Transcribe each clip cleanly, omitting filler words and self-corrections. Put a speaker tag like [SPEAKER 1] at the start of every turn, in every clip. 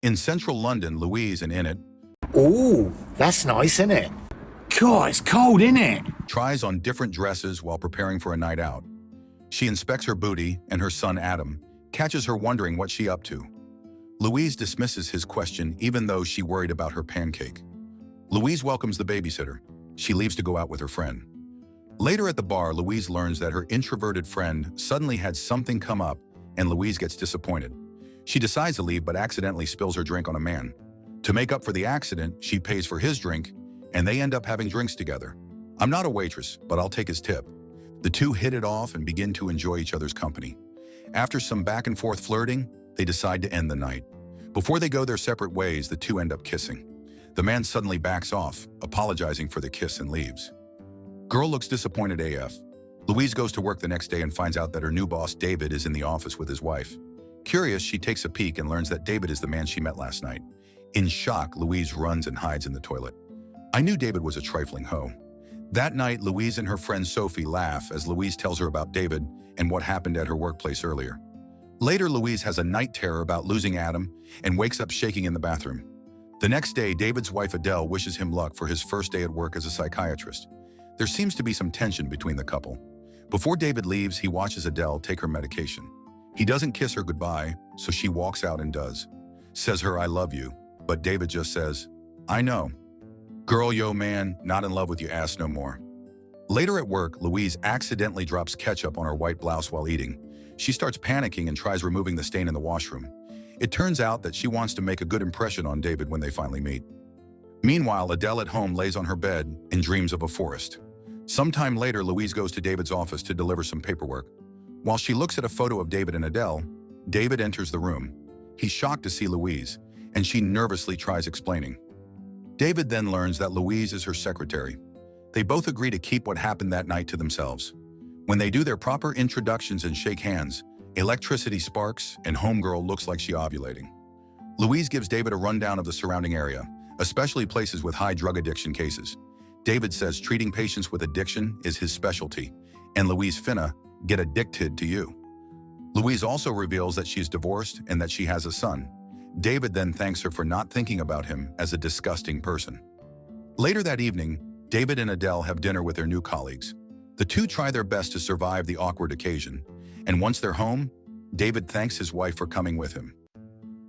[SPEAKER 1] In central London, Louise and Innit
[SPEAKER 2] Ooh, that's nice, isn't it? God, it's cold, isn't it?
[SPEAKER 1] tries on different dresses while preparing for a night out. She inspects her booty, and her son Adam catches her wondering what she up to. Louise dismisses his question even though she worried about her pancake. Louise welcomes the babysitter. She leaves to go out with her friend. Later at the bar, Louise learns that her introverted friend suddenly had something come up, and Louise gets disappointed. She decides to leave but accidentally spills her drink on a man. To make up for the accident, she pays for his drink, and they end up having drinks together. I'm not a waitress, but I'll take his tip. The two hit it off and begin to enjoy each other's company. After some back and forth flirting, they decide to end the night. Before they go their separate ways, the two end up kissing. The man suddenly backs off, apologizing for the kiss, and leaves. Girl looks disappointed AF. Louise goes to work the next day and finds out that her new boss, David, is in the office with his wife. Curious, she takes a peek and learns that David is the man she met last night. In shock, Louise runs and hides in the toilet. I knew David was a trifling hoe. That night, Louise and her friend Sophie laugh as Louise tells her about David and what happened at her workplace earlier. Later, Louise has a night terror about losing Adam and wakes up shaking in the bathroom. The next day, David's wife Adele wishes him luck for his first day at work as a psychiatrist. There seems to be some tension between the couple. Before David leaves, he watches Adele take her medication. He doesn't kiss her goodbye, so she walks out and does. Says her, "I love you," but David just says, "I know." Girl, yo man, not in love with you ass no more. Later at work, Louise accidentally drops ketchup on her white blouse while eating. She starts panicking and tries removing the stain in the washroom. It turns out that she wants to make a good impression on David when they finally meet. Meanwhile, Adele at home lays on her bed and dreams of a forest. Sometime later, Louise goes to David's office to deliver some paperwork. While she looks at a photo of David and Adele, David enters the room. He's shocked to see Louise, and she nervously tries explaining. David then learns that Louise is her secretary. They both agree to keep what happened that night to themselves. When they do their proper introductions and shake hands, electricity sparks and homegirl looks like she's ovulating. Louise gives David a rundown of the surrounding area, especially places with high drug addiction cases. David says treating patients with addiction is his specialty, and Louise finna get addicted to you. Louise also reveals that she's divorced and that she has a son. David then thanks her for not thinking about him as a disgusting person. Later that evening, David and Adele have dinner with their new colleagues. The two try their best to survive the awkward occasion, and once they're home, David thanks his wife for coming with him.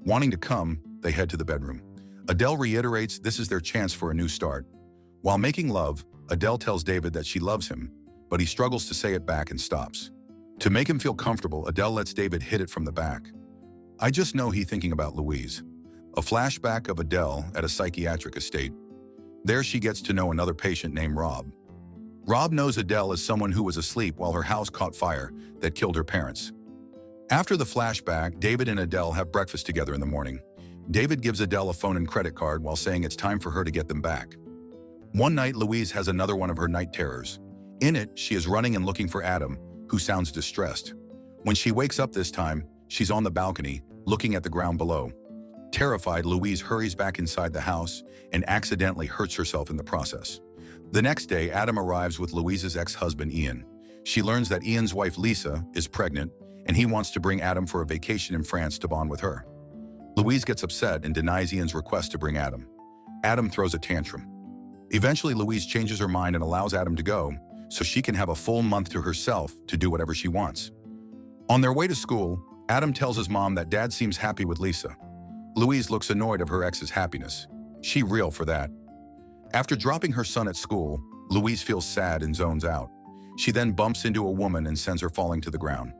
[SPEAKER 1] Wanting to come, they head to the bedroom. Adele reiterates this is their chance for a new start. While making love, Adele tells David that she loves him, but he struggles to say it back and stops. To make him feel comfortable, Adele lets David hit it from the back. I just know he's thinking about Louise. A flashback of Adele at a psychiatric estate. There she gets to know another patient named Rob. Rob knows Adele as someone who was asleep while her house caught fire that killed her parents. After the flashback, David and Adele have breakfast together in the morning. David gives Adele a phone and credit card while saying it's time for her to get them back. One night, Louise has another one of her night terrors. In it, she is running and looking for Adam, who sounds distressed. When she wakes up this time, she's on the balcony, looking at the ground below. Terrified, Louise hurries back inside the house and accidentally hurts herself in the process. The next day, Adam arrives with Louise's ex-husband, Ian. She learns that Ian's wife, Lisa, is pregnant, and he wants to bring Adam for a vacation in France to bond with her. Louise gets upset and denies Ian's request to bring Adam. Adam throws a tantrum. Eventually, Louise changes her mind and allows Adam to go, so she can have a full month to herself to do whatever she wants. On their way to school, Adam tells his mom that Dad seems happy with Lisa. Louise looks annoyed of her ex's happiness. She real for that. After dropping her son at school, Louise feels sad and zones out. She then bumps into a woman and sends her falling to the ground.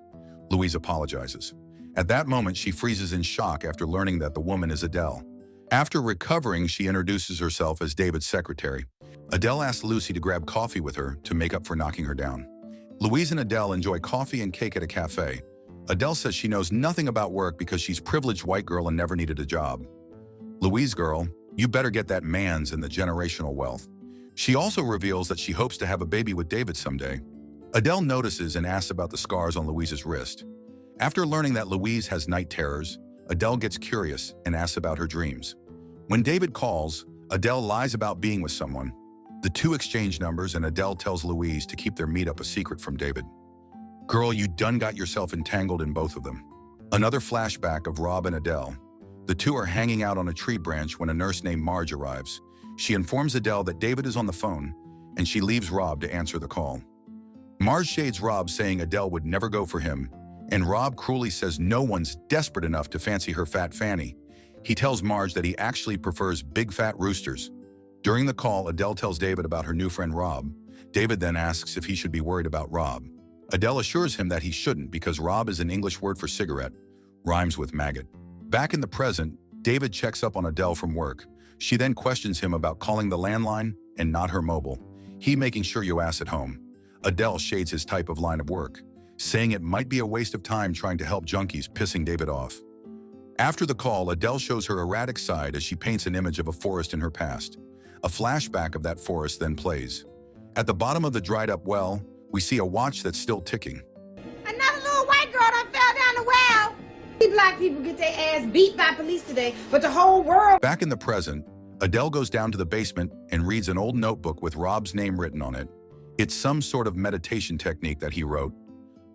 [SPEAKER 1] Louise apologizes. At that moment, she freezes in shock after learning that the woman is Adele. After recovering, she introduces herself as David's secretary. Adele asks Lucy to grab coffee with her to make up for knocking her down. Louise and Adele enjoy coffee and cake at a cafe. Adele says she knows nothing about work because she's a privileged white girl and never needed a job. Louise girl, you better get that man's and the generational wealth. She also reveals that she hopes to have a baby with David someday. Adele notices and asks about the scars on Louise's wrist. After learning that Louise has night terrors, Adele gets curious and asks about her dreams. When David calls, Adele lies about being with someone. The two exchange numbers and Adele tells Louise to keep their meetup a secret from David. Girl, you done got yourself entangled in both of them. Another flashback of Rob and Adele. The two are hanging out on a tree branch when a nurse named Marge arrives. She informs Adele that David is on the phone, and she leaves Rob to answer the call. Marge shades Rob, saying Adele would never go for him, and Rob cruelly says no one's desperate enough to fancy her fat fanny. He tells Marge that he actually prefers big fat roosters. During the call, Adele tells David about her new friend Rob. David then asks if he should be worried about Rob. Adele assures him that he shouldn't because Rob is an English word for cigarette, rhymes with maggot. Back in the present, David checks up on Adele from work. She then questions him about calling the landline and not her mobile. He making sure you ass at home. Adele shades his type of line of work, saying it might be a waste of time trying to help junkies, pissing David off. After the call, Adele shows her erratic side as she paints an image of a forest in her past. A flashback of that forest then plays. At the bottom of the dried-up well, we see a watch that's still ticking.
[SPEAKER 3] Another little white girl done fell down the well. These black people get their ass beat by police today, but the whole world...
[SPEAKER 1] Back in the present, Adele goes down to the basement and reads an old notebook with Rob's name written on it. It's some sort of meditation technique that he wrote.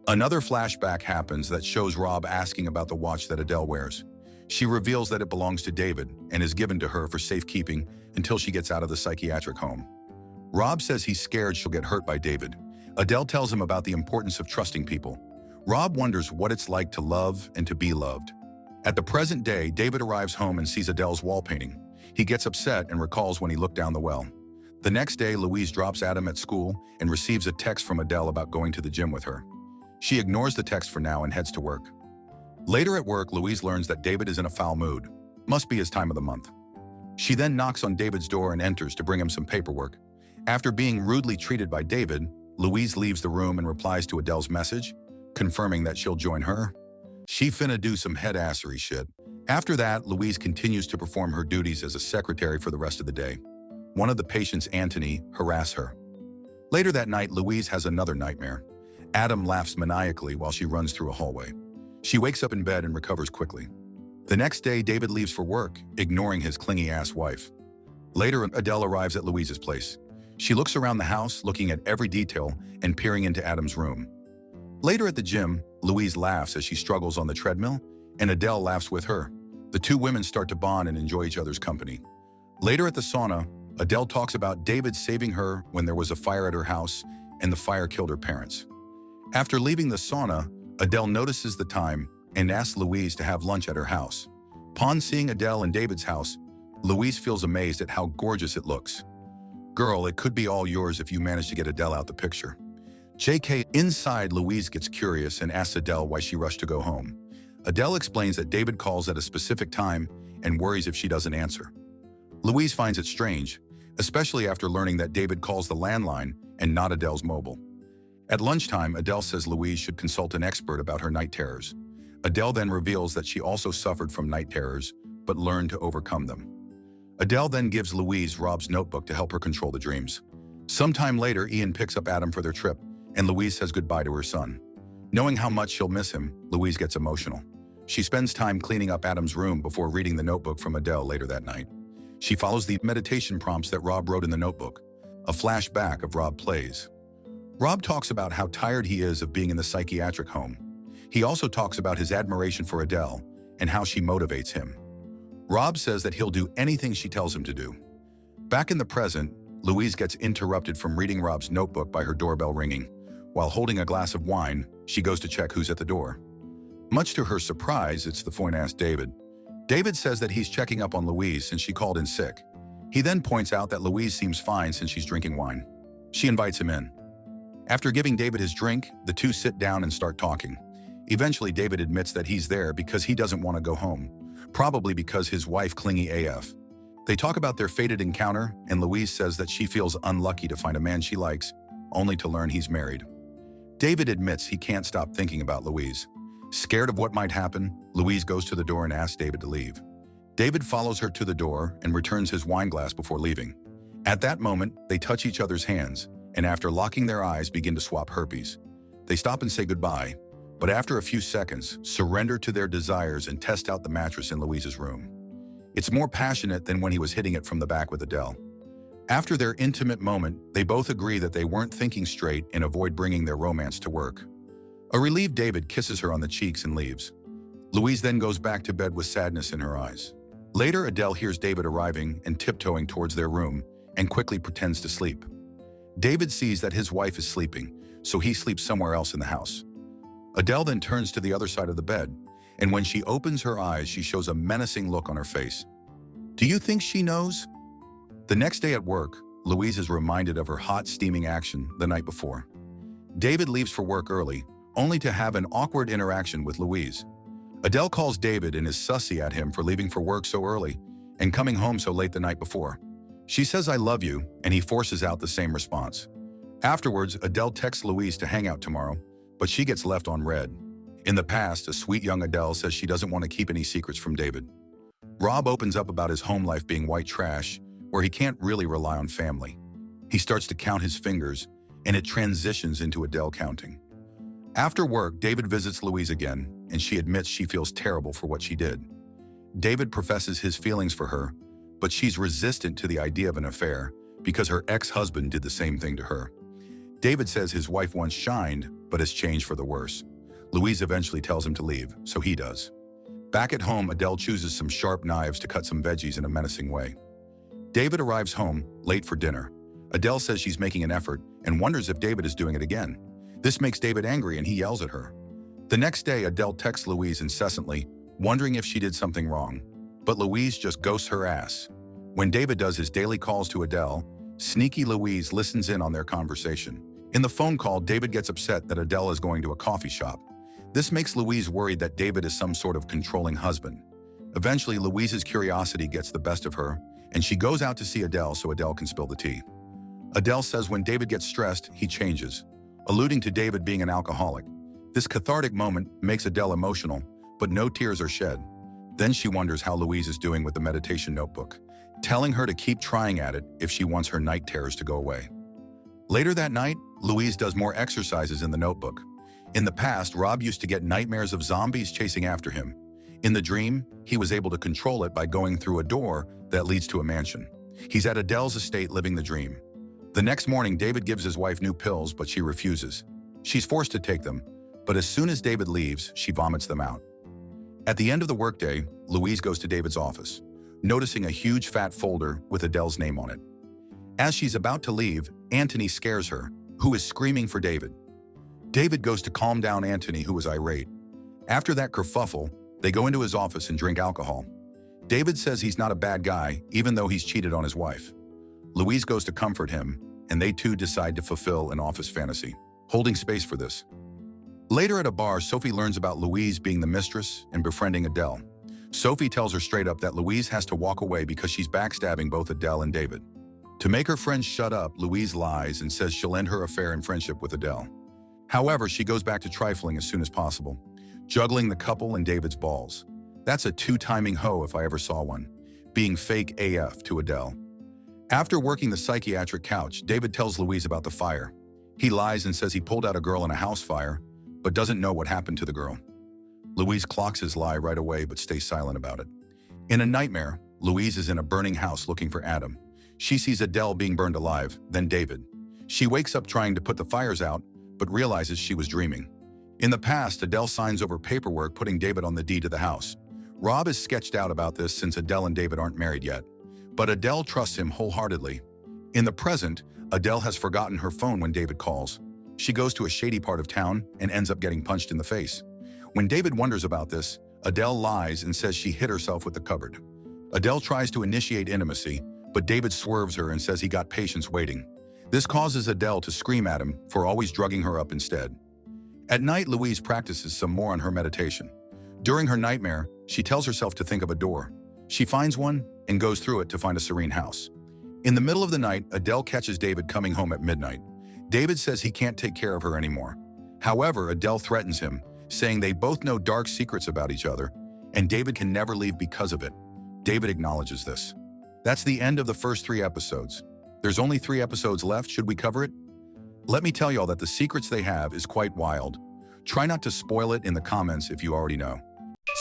[SPEAKER 1] Another flashback happens that shows Rob asking about the watch that Adele wears. She reveals that it belongs to David and is given to her for safekeeping until she gets out of the psychiatric home. Rob says he's scared she'll get hurt by David. Adele tells him about the importance of trusting people. Rob wonders what it's like to love and to be loved. At the present day, David arrives home and sees Adele's wall painting. He gets upset and recalls when he looked down the well. The next day, Louise drops Adam at school and receives a text from Adele about going to the gym with her. She ignores the text for now and heads to work. Later at work, Louise learns that David is in a foul mood. Must be his time of the month. She then knocks on David's door and enters to bring him some paperwork. After being rudely treated by David, Louise leaves the room and replies to Adele's message, confirming that she'll join her. She finna do some head-assery shit. After that, Louise continues to perform her duties as a secretary for the rest of the day. One of the patients, Anthony, harasses her. Later that night, Louise has another nightmare. Adam laughs maniacally while she runs through a hallway. She wakes up in bed and recovers quickly. The next day, David leaves for work, ignoring his clingy-ass wife. Later, Adele arrives at Louise's place. She looks around the house, looking at every detail and peering into Adam's room. Later at the gym, Louise laughs as she struggles on the treadmill, and Adele laughs with her. The two women start to bond and enjoy each other's company. Later at the sauna, Adele talks about David saving her when there was a fire at her house and the fire killed her parents. After leaving the sauna, Adele notices the time and asks Louise to have lunch at her house. Upon seeing Adele in David's house, Louise feels amazed at how gorgeous it looks. Girl, it could be all yours if you manage to get Adele out the picture. JK, inside, Louise gets curious and asks Adele why she rushed to go home. Adele explains that David calls at a specific time and worries if she doesn't answer. Louise finds it strange, especially after learning that David calls the landline and not Adele's mobile. At lunchtime, Adele says Louise should consult an expert about her night terrors. Adele then reveals that she also suffered from night terrors, but learned to overcome them. Adele then gives Louise Rob's notebook to help her control the dreams. Sometime later, Ian picks up Adam for their trip, and Louise says goodbye to her son. Knowing how much she'll miss him, Louise gets emotional. She spends time cleaning up Adam's room before reading the notebook from Adele later that night. She follows the meditation prompts that Rob wrote in the notebook. A flashback of Rob plays. Rob talks about how tired he is of being in the psychiatric home. He also talks about his admiration for Adele and how she motivates him. Rob says that he'll do anything she tells him to do. Back in the present, Louise gets interrupted from reading Rob's notebook by her doorbell ringing. While holding a glass of wine, she goes to check who's at the door. Much to her surprise, it's the fine-ass David. David says that he's checking up on Louise since she called in sick. He then points out that Louise seems fine since she's drinking wine. She invites him in. After giving David his drink, the two sit down and start talking. Eventually, David admits that he's there because he doesn't want to go home, probably because his wife clingy AF. They talk about their fated encounter, and Louise says that she feels unlucky to find a man she likes, only to learn he's married. David admits he can't stop thinking about Louise. Scared of what might happen, Louise goes to the door and asks David to leave. David follows her to the door and returns his wine glass before leaving. At that moment, they touch each other's hands, and after locking their eyes, begin to swap herpes. They stop and say goodbye, but after a few seconds, surrender to their desires and test out the mattress in Louise's room. It's more passionate than when he was hitting it from the back with Adele. After their intimate moment, they both agree that they weren't thinking straight and avoid bringing their romance to work. A relieved David kisses her on the cheeks and leaves. Louise then goes back to bed with sadness in her eyes. Later, Adele hears David arriving and tiptoeing towards their room and quickly pretends to sleep. David sees that his wife is sleeping, so he sleeps somewhere else in the house. Adele then turns to the other side of the bed, and when she opens her eyes, she shows a menacing look on her face. Do you think she knows? The next day at work, Louise is reminded of her hot, steaming action the night before. David leaves for work early, only to have an awkward interaction with Louise. Adele calls David and is sussy at him for leaving for work so early and coming home so late the night before. She says, "I love you," and he forces out the same response. Afterwards, Adele texts Louise to hang out tomorrow, but she gets left on read. In the past, a sweet young Adele says she doesn't want to keep any secrets from David. Rob opens up about his home life being white trash, where he can't really rely on family. He starts to count his fingers, and it transitions into Adele counting. After work, David visits Louise again, and she admits she feels terrible for what she did. David professes his feelings for her, but she's resistant to the idea of an affair because her ex-husband did the same thing to her. David says his wife once shined, but has changed for the worse. Louise eventually tells him to leave, so he does. Back at home, Adele chooses some sharp knives to cut some veggies in a menacing way. David arrives home, late for dinner. Adele says she's making an effort and wonders if David is doing it again. This makes David angry and he yells at her. The next day, Adele texts Louise incessantly, wondering if she did something wrong. But Louise just ghosts her ass. When David does his daily calls to Adele, sneaky Louise listens in on their conversation. In the phone call, David gets upset that Adele is going to a coffee shop. This makes Louise worried that David is some sort of controlling husband. Eventually, Louise's curiosity gets the best of her, and she goes out to see Adele so Adele can spill the tea. Adele says when David gets stressed, he changes, alluding to David being an alcoholic. This cathartic moment makes Adele emotional, but no tears are shed. Then she wonders how Louise is doing with the meditation notebook, telling her to keep trying at it if she wants her night terrors to go away. Later that night, Louise does more exercises in the notebook. In the past, Rob used to get nightmares of zombies chasing after him. In the dream, he was able to control it by going through a door that leads to a mansion. He's at Adele's estate living the dream. The next morning, David gives his wife new pills, but she refuses. She's forced to take them, but as soon as David leaves, she vomits them out. At the end of the workday, Louise goes to David's office, noticing a huge fat folder with Adele's name on it. As she's about to leave, Anthony scares her, who is screaming for David. David goes to calm down Anthony, who is irate. After that kerfuffle, they go into his office and drink alcohol. David says he's not a bad guy, even though he's cheated on his wife. Louise goes to comfort him, and they two decide to fulfill an office fantasy, holding space for this. Later at a bar, Sophie learns about Louise being the mistress and befriending Adele. Sophie tells her straight up that Louise has to walk away because she's backstabbing both Adele and David. To make her friends shut up, Louise lies and says she'll end her affair and friendship with Adele. However, she goes back to trifling as soon as possible, juggling the couple and David's balls. That's a two-timing hoe if I ever saw one, being fake AF to Adele. After working the psychiatric couch, David tells Louise about the fire. He lies and says he pulled out a girl in a house fire, but doesn't know what happened to the girl. Louise clocks his lie right away but stays silent about it. In a nightmare, Louise is in a burning house looking for Adam. She sees Adele being burned alive, then David. She wakes up trying to put the fires out, but realizes she was dreaming. In the past, Adele signs over paperwork putting David on the deed to the house. Rob is sketched out about this since Adele and David aren't married yet, but Adele trusts him wholeheartedly. In the present, Adele has forgotten her phone when David calls. She goes to a shady part of town and ends up getting punched in the face. When David wonders about this, Adele lies and says she hit herself with the cupboard. Adele tries to initiate intimacy, but David swerves her and says he got patients waiting. This causes Adele to scream at him for always drugging her up instead. At night, Louise practices some more on her meditation. During her nightmare, she tells herself to think of a door. She finds one and goes through it to find a serene house. In the middle of the night, Adele catches David coming home at midnight. David says he can't take care of her anymore. However, Adele threatens him, saying they both know dark secrets about each other, and David can never leave because of it. David acknowledges this. That's the end of the first 3 episodes. There's only 3 episodes left. Should we cover it? Let me tell y'all that the secrets they have is quite wild. Try not to spoil it in the comments if you already know.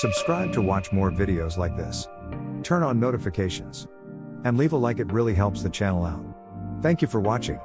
[SPEAKER 4] Subscribe to watch more videos like this. Turn on notifications. And leave a like, it really helps the channel out. Thank you for watching.